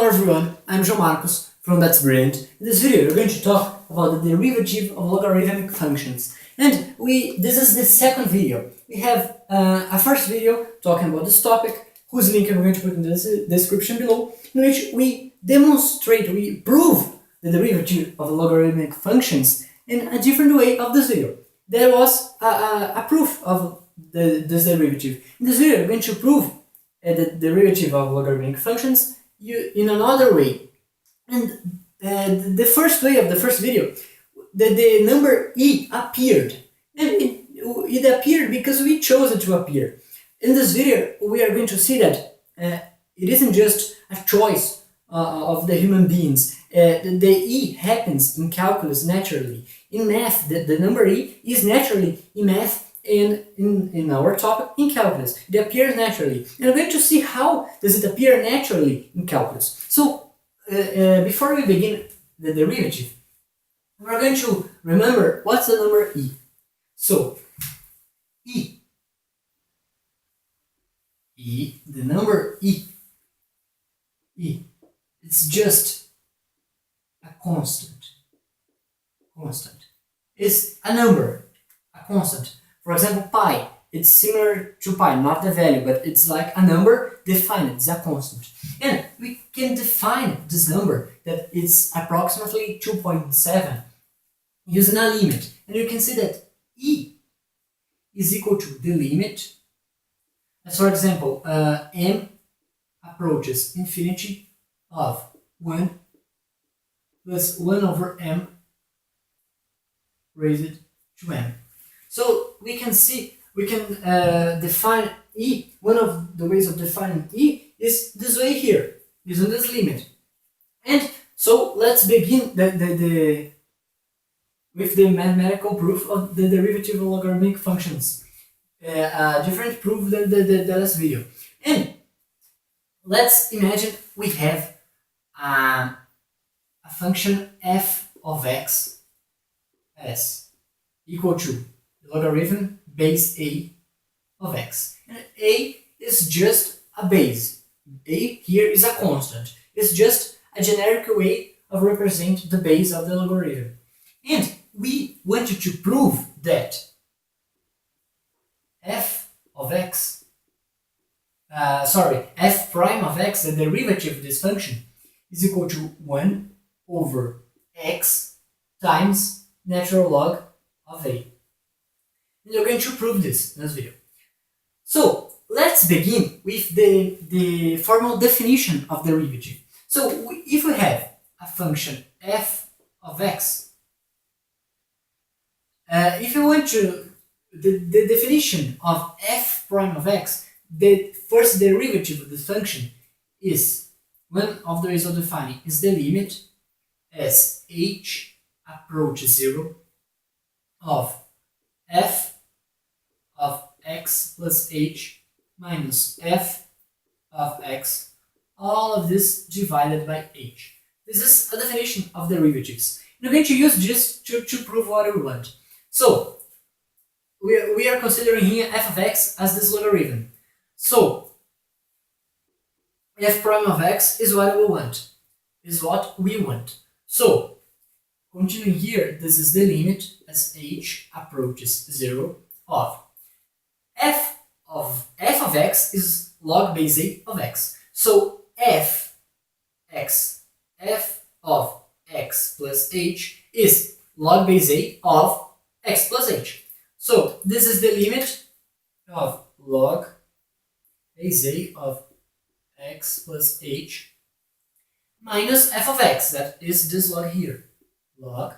Hello everyone, I'm João from That's Brilliant. In this video we're going to talk about the derivative of logarithmic functions. And this is the second video. We have a first video talking about this topic, whose link I'm going to put in the description below, in which we prove the derivative of logarithmic functions in a different way of this video. There was a proof of this derivative. In this video we're going to prove the derivative of logarithmic functions in another way. And the first way of the first video, the number e appeared. And it appeared because we chose it to appear. In this video, we are going to see that it isn't just a choice of the human beings. The e happens in calculus naturally. In math, the number e is naturally in math. In our topic, in calculus, it appears naturally, and we're going to see how does it appear naturally in calculus. So before we begin the derivative, we're going to remember what's the number e. So the number e, it's just a constant. It's a number, a constant. For example, pi, it's similar to pi, not the value, but it's like a number defined, it's a constant. And we can define this number that is approximately 2.7 using a limit. And you can see that e is equal to the limit. As for example, m approaches infinity of 1 plus 1 over m raised to m. So we can define e. One of the ways of defining e is this way here, using this limit. And so let's begin with the mathematical proof of the derivative of logarithmic functions. A different proof than the last video. And let's imagine we have a function f of x as equal to logarithm base a of x. And a is just a base. A here is a constant. It's just a generic way of representing the base of the logarithm. And we wanted to prove that f prime of x, the derivative of this function, is equal to 1 over x times natural log of a. And you're going to prove this in this video. So let's begin with the formal definition of derivative. So if we have a function f of x, if you want to, the definition of f prime of x, the first derivative of the function is, one of the ways of defining is the limit as h approaches 0 of f of x plus h minus f of x, all of this divided by h. This is a definition of derivatives. We're going to use this to prove what we want. So we are considering here f of x as this logarithm. So f prime of x is what we want. So continuing here, this is the limit as h approaches 0 of f of x is log base a of x. So f of x plus h is log base a of x plus h. So this is the limit of log base a of x plus h minus f of x, that is this log here, log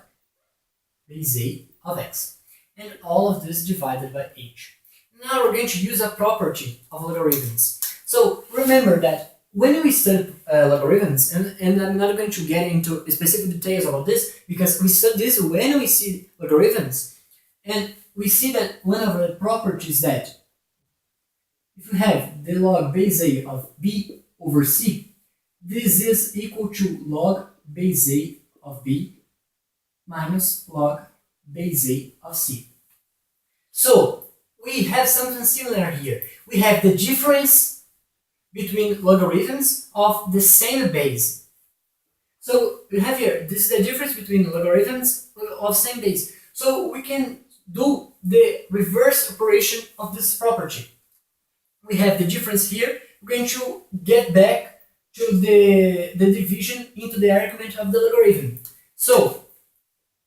base a of x. And all of this divided by h. Now we're going to use a property of logarithms. So remember that when we study logarithms, and I'm not going to get into specific details about this, because we study this when we see logarithms, and we see that one of the properties that if we have the log base a of b over c, this is equal to log base a of b minus log base a of c. So we have something similar here. We have the difference between logarithms of the same base. So we have here, this is the difference between logarithms of same base. So we can do the reverse operation of this property. We have the difference here. We're going to get back to the division into the argument of the logarithm. So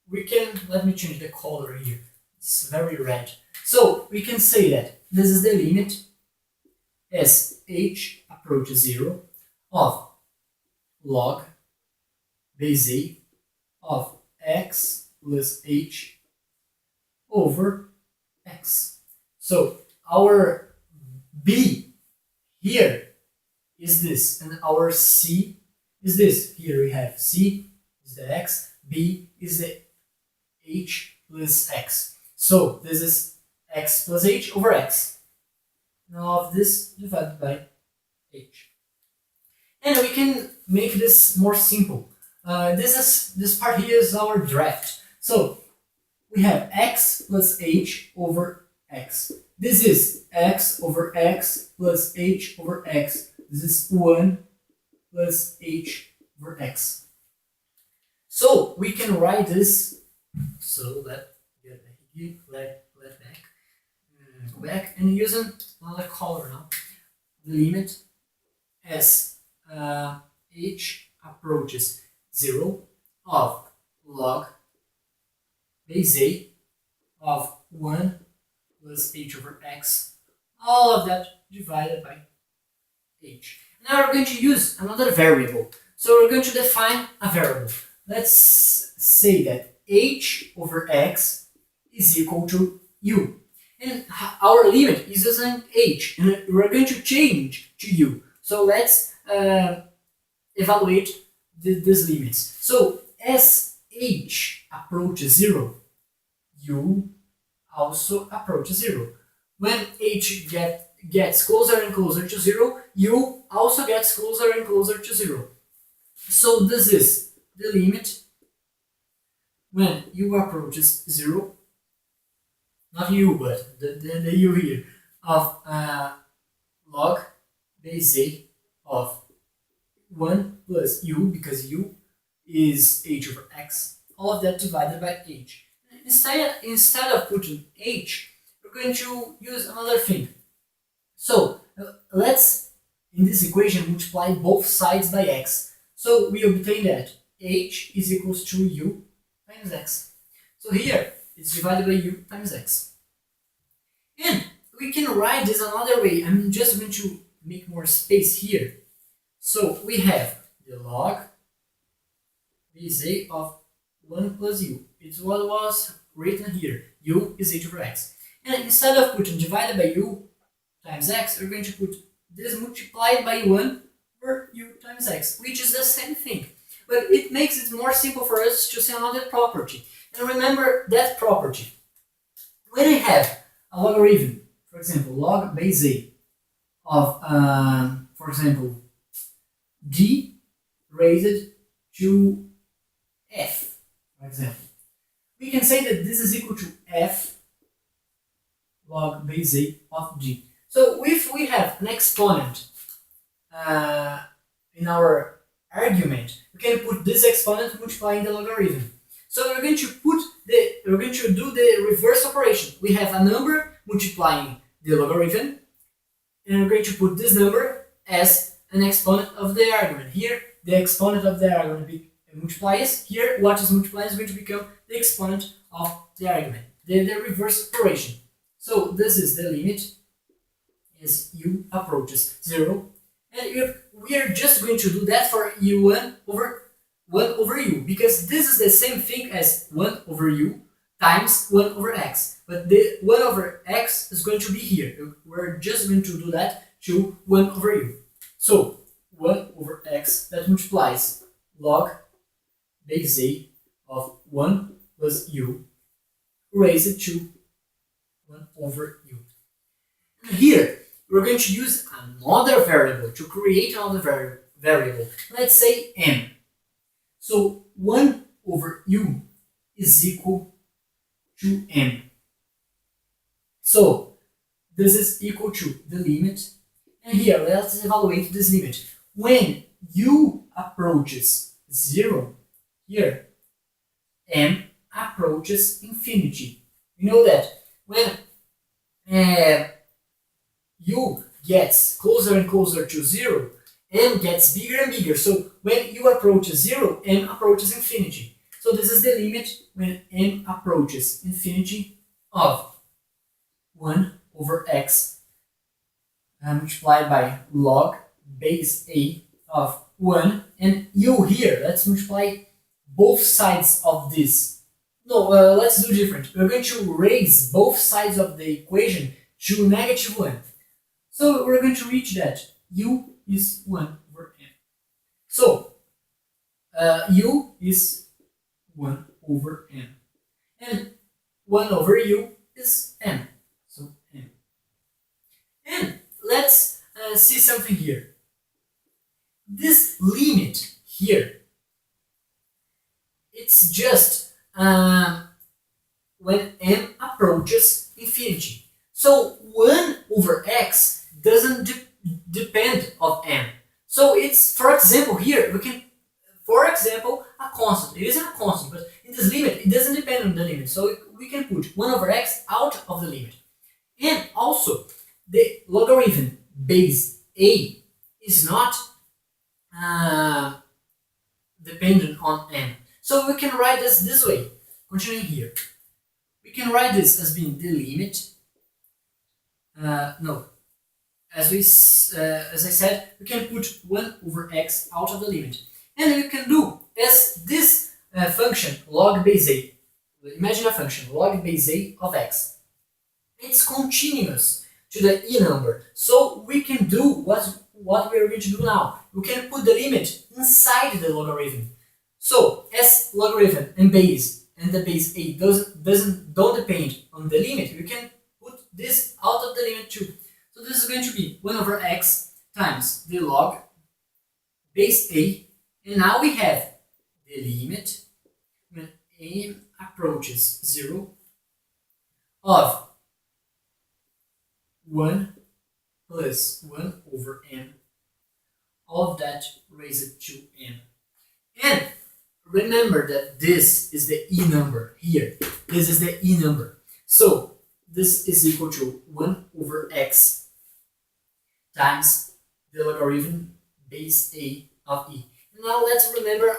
we can, let me change the color here. It's very red. So we can say that this is the limit as h approaches 0 of log base a of x plus h over x. So our b here is this, and our c is this. Here we have c is the x, b is the h plus x. So this is x plus h over x. Now of this divided by h. And we can make this more simple. This part here is our draft. So we have x plus h over x. This is x over x plus h over x. This is 1 plus h over x. So we can write this. So let back. Go back and using another color now. The limit as h approaches 0 of log base a of 1 plus h over x, all of that divided by h. Now we're going to use another variable. So we're going to define a variable. Let's say that h over x is equal to u. And our limit is using h, and we're going to change to u. So let's evaluate these limits. So as h approaches 0, u also approaches 0. When h gets closer and closer to 0, u also gets closer and closer to 0. So this is the limit when u approaches 0, not u, but the u here, of log base a of 1 plus u, because u is h over x, all of that divided by h. Instead of putting h, we're going to use another thing. So let's, in this equation, multiply both sides by x. So we obtain that h is equals to u times x. So here it's divided by u times x. And we can write this another way. I'm just going to make more space here. So we have the log base a of 1 plus u. It's what was written here. U is h over x. And instead of putting divided by u times x, we're going to put this multiplied by 1 over u times x, which is the same thing. But it makes it more simple for us to say another property. And remember that property. When I have a logarithm, for example, log base a of, for example, d raised to f, for example, we can say that this is equal to f log base a of d. So if we have an exponent in our argument, we can put this exponent multiplying the logarithm. So we're going to do the reverse operation. We have a number multiplying the logarithm, and we're going to put this number as an exponent of the argument. Here, the exponent of the argument multiplies. Here, what is multiplied is going to become the exponent of the argument. The reverse operation. So this is the limit as u approaches 0. And we are just going to do that for u1 over u, because this is the same thing as 1 over u times 1 over x. But the 1 over x is going to be here. We're just going to do that to 1 over u. So 1 over x, that multiplies log base a of 1 plus u raised to 1 over u. And here, we're going to use another variable to create another variable. Let's say m. So 1 over u is equal to m. So this is equal to the limit And here, let's evaluate this limit. When u approaches 0, here, m approaches infinity. You know that when u gets closer and closer to 0, m gets bigger and bigger. So when u approaches 0, m approaches infinity. So this is the limit when m approaches infinity of 1 over x multiplied by log base a of 1, and u here, let's multiply both sides of this. No, let's do different. We're going to raise both sides of the equation to negative 1. So we're going to reach that u is 1 over m. So u is 1 over m. And 1 over u is m. So m. And let's see something here. This limit here, it's just when m approaches infinity. So 1 over x doesn't depend on m. So it's, for example, here we can, for example, a constant. It isn't a constant, but in this limit it doesn't depend on the limit. So we can put 1 over x out of the limit. And also the logarithm base a is not dependent on m. So we can write this way. Continuing here, we can write this as being the limit. As I said, we can put 1 over x out of the limit, and we can do as this function log base a. Imagine a function log base a of x. It's continuous to the e number, so we can do what we are going to do now. We can put the limit inside the logarithm. So as logarithm and the base a don't depend on the limit, we can put this out of the limit too. So this is going to be 1 over x times the log base a, and now we have the limit when m approaches 0 of 1 plus 1 over m, all of that raised to m. And remember that this is the e number here. This is the e number. So this is equal to 1 over x times the logarithm base a of e. Now let's remember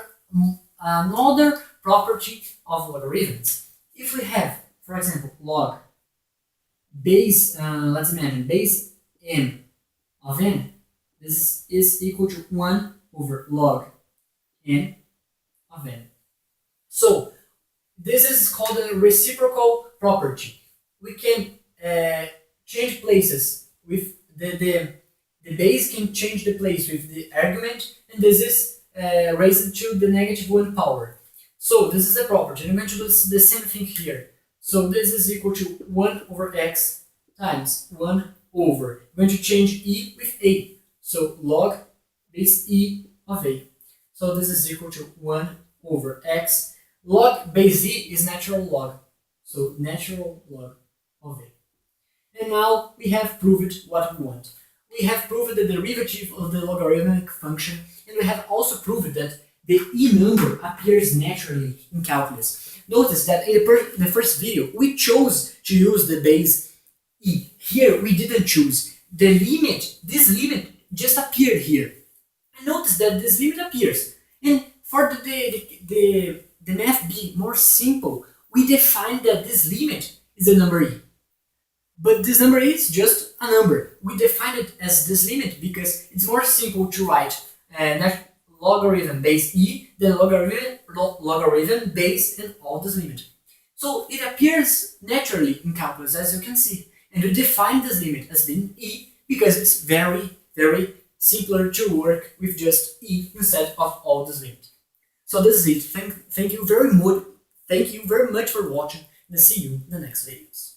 another property of logarithms. If we have, for example, log base, let's imagine base m of n, this is equal to 1 over log n of n. So this is called a reciprocal property. We can change places with the base can change the place with the argument, and this is raised to the negative 1 power. So this is a property. I'm going to do the same thing here. So this is equal to 1 over x times 1 over. I'm going to change e with a. So log base e of a. So this is equal to 1 over x. Log base e is natural log. So natural log of a. And now we have proved what we want. We have proved the derivative of the logarithmic function, and we have also proved that the e number appears naturally in calculus. Notice that in the first video we chose to use the base e. Here we didn't choose. The limit, this limit just appeared here. And notice that this limit appears. And for the math be more simple, we define that this limit is the number e. But this number is just a number. We define it as this limit because it's more simple to write logarithm base e than logarithm base and all this limit. So it appears naturally in calculus, as you can see. And we define this limit as being e because it's very, very simpler to work with just e instead of all this limit. So this is it. Thank you very much for watching, and see you in the next videos.